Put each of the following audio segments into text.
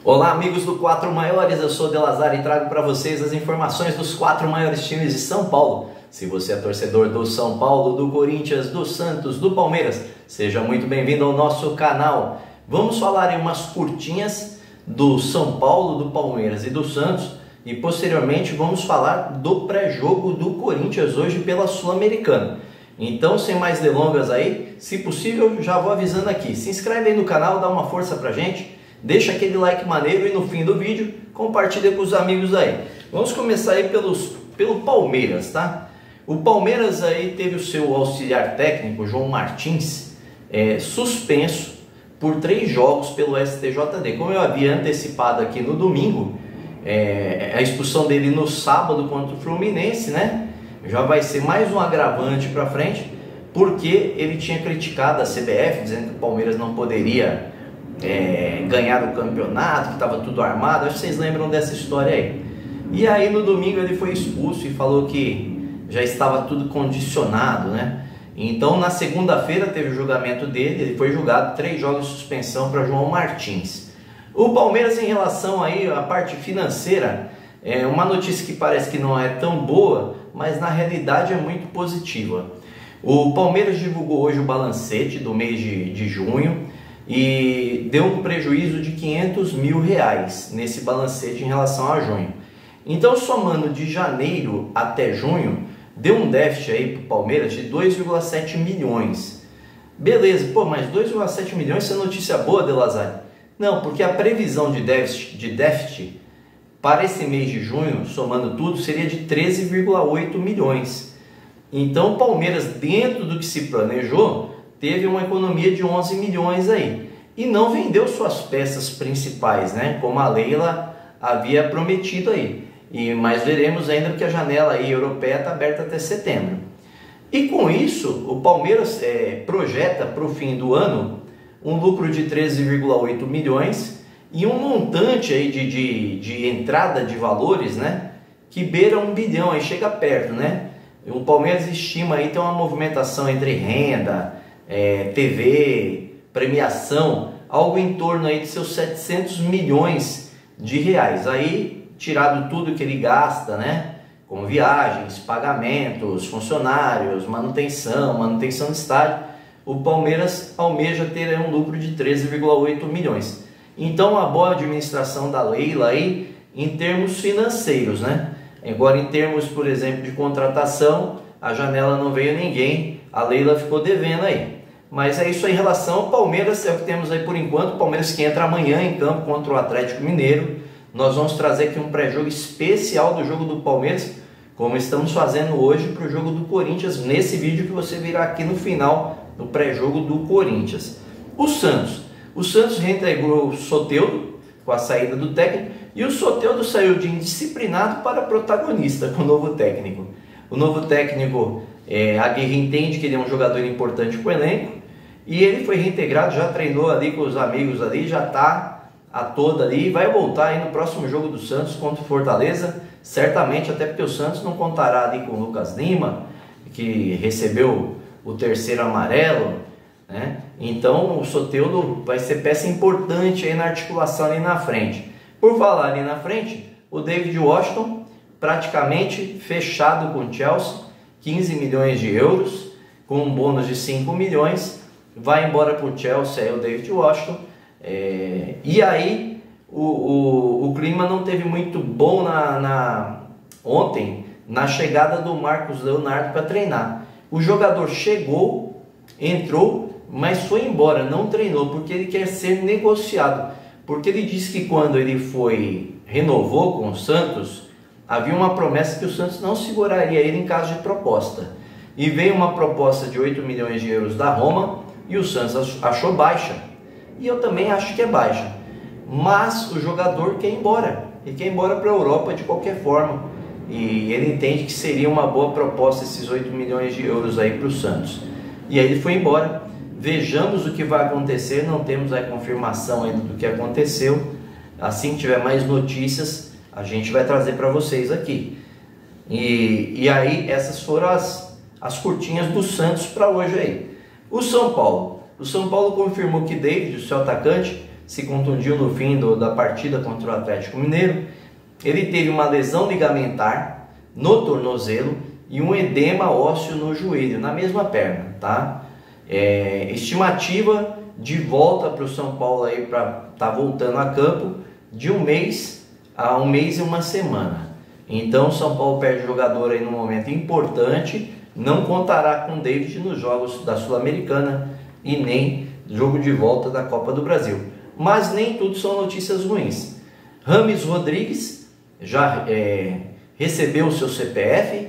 Olá amigos do 4 Maiores, eu sou o Delazar e trago para vocês as informações dos 4 maiores times de São Paulo. Se você é torcedor do São Paulo, do Corinthians, do Santos, do Palmeiras, seja muito bem-vindo ao nosso canal. Vamos falar em umas curtinhas do São Paulo, do Palmeiras e do Santos e posteriormente vamos falar do pré-jogo do Corinthians hoje pela Sul-Americana. Então, sem mais delongas aí, se possível, já vou avisando aqui, se inscreve aí no canal, dá uma força pra gente. Deixa aquele like maneiro e no fim do vídeo compartilha com os amigos aí. Vamos começar aí pelo Palmeiras, tá? O Palmeiras aí teve o seu auxiliar técnico, João Martins, suspenso por 3 jogos pelo STJD. Como eu havia antecipado aqui no domingo, a expulsão dele no sábado contra o Fluminense, né? Já vai ser mais um agravante para frente, porque ele tinha criticado a CBF, dizendo que o Palmeiras não poderia ganhar o campeonato, que estava tudo armado. Acho que vocês lembram dessa história aí. E aí no domingo ele foi expulso e falou que já estava tudo condicionado, né? Então na segunda-feira teve o julgamento dele, ele foi julgado, 3 jogos de suspensão para João Martins. O Palmeiras, em relação aí à parte financeira, é uma notícia que parece que não é tão boa, mas na realidade é muito positiva. O Palmeiras divulgou hoje o balancete do mês de junho e deu um prejuízo de R$500 mil nesse balancete em relação a junho. Então, somando de janeiro até junho, deu um déficit aí para o Palmeiras de 2,7 milhões. Beleza, pô, mas 2,7 milhões, isso é notícia boa, Delazar? Não, porque a previsão de déficit para esse mês de junho, somando tudo, seria de 13,8 milhões. Então, o Palmeiras, dentro do que se planejou, teve uma economia de 11 milhões aí. E não vendeu suas peças principais, né? Como a Leila havia prometido aí. Mas veremos ainda porque a janela aí europeia está aberta até setembro. E com isso, o Palmeiras projeta para o fim do ano um lucro de 13,8 milhões e um montante aí de entrada de valores, né? Que beira 1 bilhão, aí chega perto, né? O Palmeiras estima aí ter uma movimentação entre renda, TV, premiação, algo em torno aí de seus 700 milhões de reais. Aí, tirado tudo que ele gasta, né? Com viagens, pagamentos, funcionários, manutenção de estádio, o Palmeiras almeja ter um lucro de 13,8 milhões. Então, a boa administração da Leila aí, em termos financeiros, né? Agora, em termos, por exemplo, de contratação, a janela não veio ninguém, a Leila ficou devendo aí. Mas é isso aí em relação ao Palmeiras, é o que temos aí por enquanto. O Palmeiras que entra amanhã em campo contra o Atlético Mineiro. Nós vamos trazer aqui um pré-jogo especial do jogo do Palmeiras, como estamos fazendo hoje para o jogo do Corinthians, nesse vídeo que você virá aqui no final do pré-jogo do Corinthians. O Santos reintegrou o Soteldo com a saída do técnico, e o Soteldo saiu de indisciplinado para protagonista com o novo técnico. O novo técnico, Aguirre, entende que ele é um jogador importante para o elenco, e ele foi reintegrado, já treinou ali com os amigos ali, já está a toda ali, e vai voltar aí no próximo jogo do Santos contra o Fortaleza, certamente, até porque o Santos não contará ali com o Lucas Lima, que recebeu o 3º amarelo, né? Então o Soteldo vai ser peça importante aí na articulação ali na frente. Por falar ali na frente, o David Washington praticamente fechado com o Chelsea, 15 milhões de euros, com um bônus de 5 milhões, vai embora para o Chelsea aí o David Washington. E aí o clima não teve muito bom ontem na chegada do Marcos Leonardo para treinar. O jogador chegou, entrou, mas foi embora, não treinou, porque ele quer ser negociado. Porque ele disse que quando ele renovou com o Santos, havia uma promessa que o Santos não seguraria ele em caso de proposta. E veio uma proposta de 8 milhões de euros da Roma e o Santos achou baixa. E eu também acho que é baixa. Mas o jogador quer ir embora. Ele quer ir embora para a Europa de qualquer forma. E ele entende que seria uma boa proposta esses 8 milhões de euros aí para o Santos. E aí ele foi embora. Vejamos o que vai acontecer. Não temos a confirmação ainda do que aconteceu. Assim que tiver mais notícias, a gente vai trazer para vocês aqui. E aí essas foram as curtinhas do Santos para hoje aí. O São Paulo confirmou que David, o seu atacante, se contundiu no fim da partida contra o Atlético Mineiro. Ele teve uma lesão ligamentar no tornozelo e um edema ósseo no joelho, na mesma perna, tá? Estimativa de volta para o São Paulo aí para estar voltando a campo de 1 mês a 1 mês e 1 semana. Então o São Paulo perde jogador aí num momento importante, não contará com o David nos jogos da Sul-Americana e nem jogo de volta da Copa do Brasil. Mas nem tudo são notícias ruins. Rames Rodrigues já recebeu o seu CPF,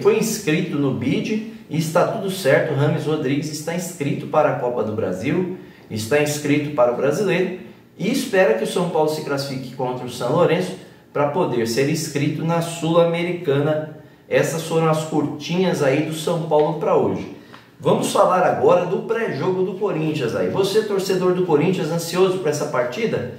foi inscrito no BID e está tudo certo. Rames Rodrigues está inscrito para a Copa do Brasil, está inscrito para o Brasileiro e espera que o São Paulo se classifique contra o São Lourenço para poder ser inscrito na Sul-Americana. Essas foram as curtinhas aí do São Paulo para hoje. Vamos falar agora do pré-jogo do Corinthians aí. Você, torcedor do Corinthians, ansioso para essa partida?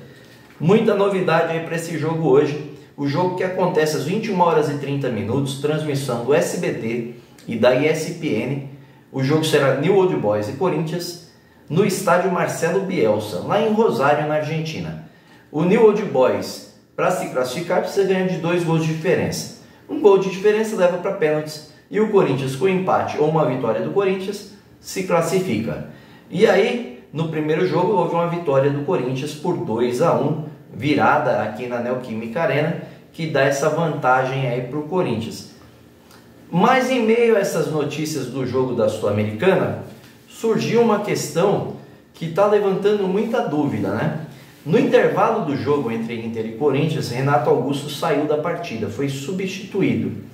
Muita novidade aí para esse jogo hoje. O jogo que acontece às 21 horas e 30 minutos, transmissão do SBT e da ESPN. O jogo será New Old Boys e Corinthians no estádio Marcelo Bielsa, lá em Rosário, na Argentina. O New Old Boys, para se classificar, precisa ganhar de 2 gols de diferença. Um gol de diferença leva para pênaltis e o Corinthians, com empate ou uma vitória do Corinthians, se classifica. E aí, no primeiro jogo, houve uma vitória do Corinthians por 2-1, virada aqui na Neoquímica Arena, que dá essa vantagem aí para o Corinthians. Mas em meio a essas notícias do jogo da Sul-Americana, surgiu uma questão que está levantando muita dúvida, né? No intervalo do jogo entre Inter e Corinthians, Renato Augusto saiu da partida, foi substituído.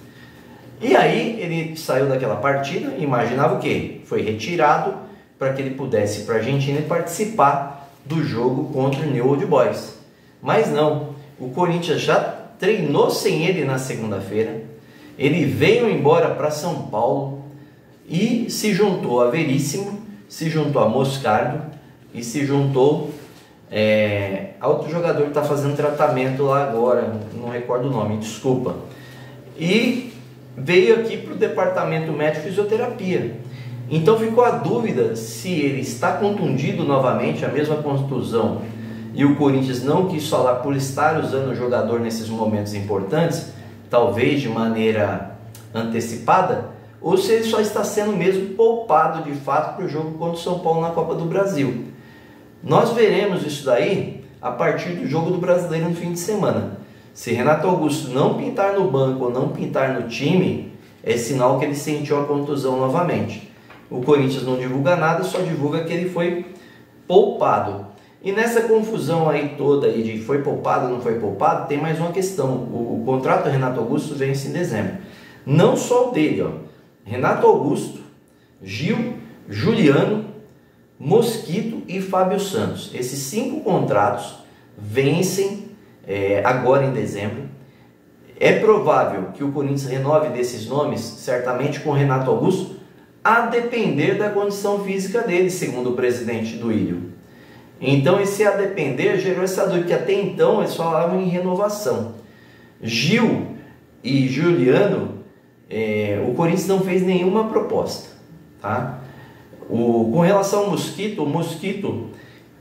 E aí ele saiu daquela partida, imaginava o quê? Foi retirado para que ele pudesse ir para a Argentina e participar do jogo contra o New Old Boys. Mas não, o Corinthians já treinou sem ele na segunda-feira, ele veio embora para São Paulo e se juntou a Veríssimo, se juntou a Moscardo e se juntou a outro jogador que está fazendo tratamento lá agora, não recordo o nome, desculpa. E veio aqui para o departamento médico de fisioterapia. Então ficou a dúvida se ele está contundido novamente, a mesma contusão, e o Corinthians não quis falar por estar usando o jogador nesses momentos importantes, talvez de maneira antecipada, ou se ele só está sendo mesmo poupado de fato para o jogo contra o São Paulo na Copa do Brasil. Nós veremos isso daí a partir do jogo do Brasileiro no fim de semana. Se Renato Augusto não pintar no banco ou não pintar no time, é sinal que ele sentiu a contusão novamente. O Corinthians não divulga nada, só divulga que ele foi poupado. E nessa confusão aí toda aí de foi poupado ou não foi poupado, tem mais uma questão. O contrato do Renato Augusto vence em dezembro. Não só o dele, ó. Renato Augusto, Gil, Juliano, Mosquito e Fábio Santos. Esses 5 contratos vencem agora em dezembro. É provável que o Corinthians renove desses nomes, certamente com o Renato Augusto, a depender da condição física dele, segundo o presidente do Ilho. Então esse a depender gerou essa dúvida, que até então eles falavam em renovação. Gil e Juliano, o Corinthians não fez nenhuma proposta, tá? Com relação ao Mosquito, o Mosquito,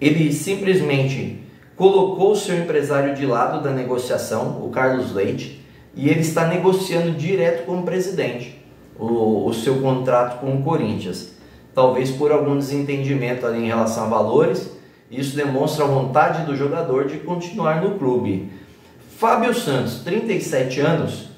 ele simplesmente colocou o seu empresário de lado da negociação, o Carlos Leite, e ele está negociando direto com o presidente o seu contrato com o Corinthians. Talvez por algum desentendimento ali em relação a valores, isso demonstra a vontade do jogador de continuar no clube. Fábio Santos, 37 anos,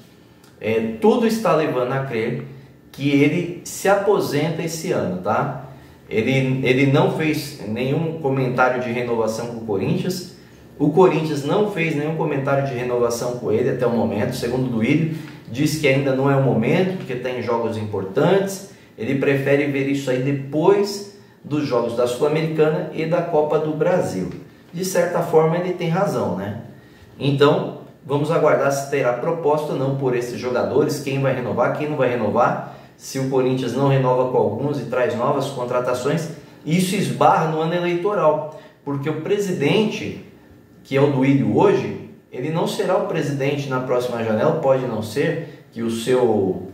tudo está levando a crer que ele se aposenta esse ano, tá? Ele não fez nenhum comentário de renovação com o Corinthians. O Corinthians não fez nenhum comentário de renovação com ele até o momento. Segundo o Duílio, diz que ainda não é o momento, porque tem jogos importantes. Ele prefere ver isso aí depois dos jogos da Sul-Americana e da Copa do Brasil. De certa forma ele tem razão, né? Então vamos aguardar se terá proposta ou não por esses jogadores, quem vai renovar, quem não vai renovar. Se o Corinthians não renova com alguns e traz novas contratações, isso esbarra no ano eleitoral, porque o presidente, que é o Duílio hoje, ele não será o presidente na próxima janela, pode não ser que o seu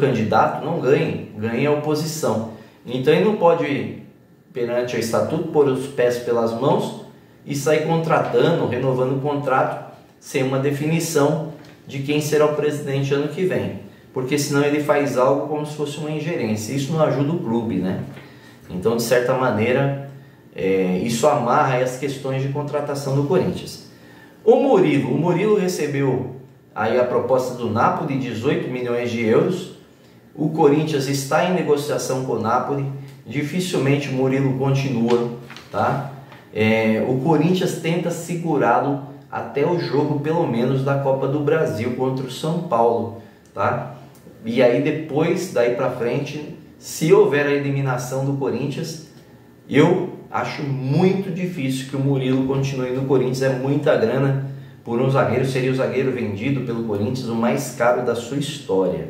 candidato não ganhe a oposição. Então ele não pode, perante o estatuto, pôr os pés pelas mãos e sair contratando, renovando o contrato, sem uma definição de quem será o presidente ano que vem. Porque senão ele faz algo como se fosse uma ingerência. Isso não ajuda o clube, né? Então, de certa maneira, isso amarra as questões de contratação do Corinthians. O Murilo recebeu aí a proposta do Napoli, 18 milhões de euros. O Corinthians está em negociação com o Napoli. Dificilmente o Murilo continua, tá? O Corinthians tenta segurá-lo até o jogo, pelo menos, da Copa do Brasil contra o São Paulo, tá? E aí depois, daí para frente, se houver a eliminação do Corinthians, eu acho muito difícil que o Murilo continue no Corinthians. É muita grana por um zagueiro, seria o zagueiro vendido pelo Corinthians o mais caro da sua história.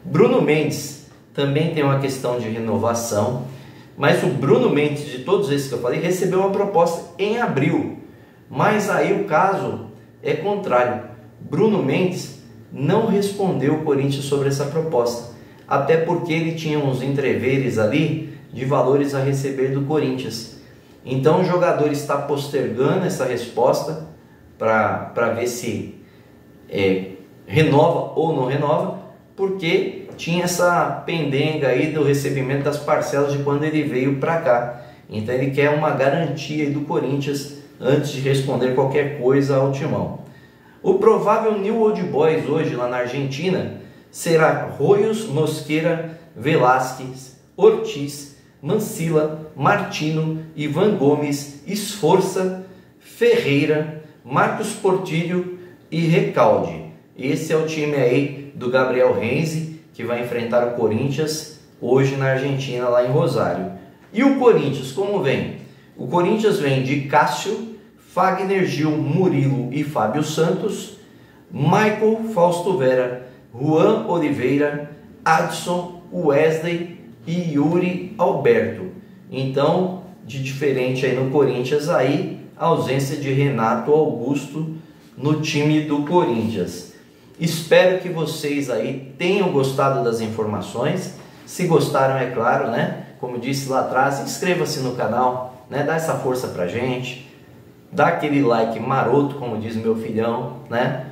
Bruno Mendes também tem uma questão de renovação, mas o Bruno Mendes, de todos esses que eu falei, recebeu uma proposta em abril. Mas aí o caso é contrário. Bruno Mendes não respondeu o Corinthians sobre essa proposta, até porque ele tinha uns entreveres ali de valores a receber do Corinthians. Então o jogador está postergando essa resposta para ver se renova ou não renova, porque tinha essa pendenga aí do recebimento das parcelas de quando ele veio para cá. Então ele quer uma garantia aí do Corinthians antes de responder qualquer coisa ao timão. O provável New Old Boys hoje lá na Argentina será Royos, Mosquera, Velásquez, Ortiz, Mancilla, Martino, Ivan Gomes, Esforça, Ferreira, Marcos Portillo e Recalde. Esse é o time aí do Gabriel Renzi, que vai enfrentar o Corinthians hoje na Argentina, lá em Rosário. E o Corinthians, como vem? O Corinthians vem de Cássio, Fagner, Gil, Murilo e Fábio Santos, Michael, Fausto Vera, Juan Oliveira, Adson, Wesley e Yuri Alberto. Então, de diferente aí no Corinthians, aí a ausência de Renato Augusto no time do Corinthians. Espero que vocês aí tenham gostado das informações. Se gostaram, é claro, né? Como disse lá atrás, inscreva-se no canal, né? Dá essa força pra gente. Dá aquele like maroto, como diz meu filhão, né?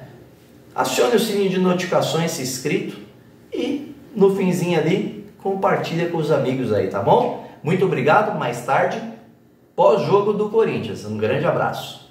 Acione o sininho de notificações, se inscrito, e no finzinho ali, compartilha com os amigos aí, tá bom? Muito obrigado, mais tarde, pós-jogo do Corinthians. Um grande abraço.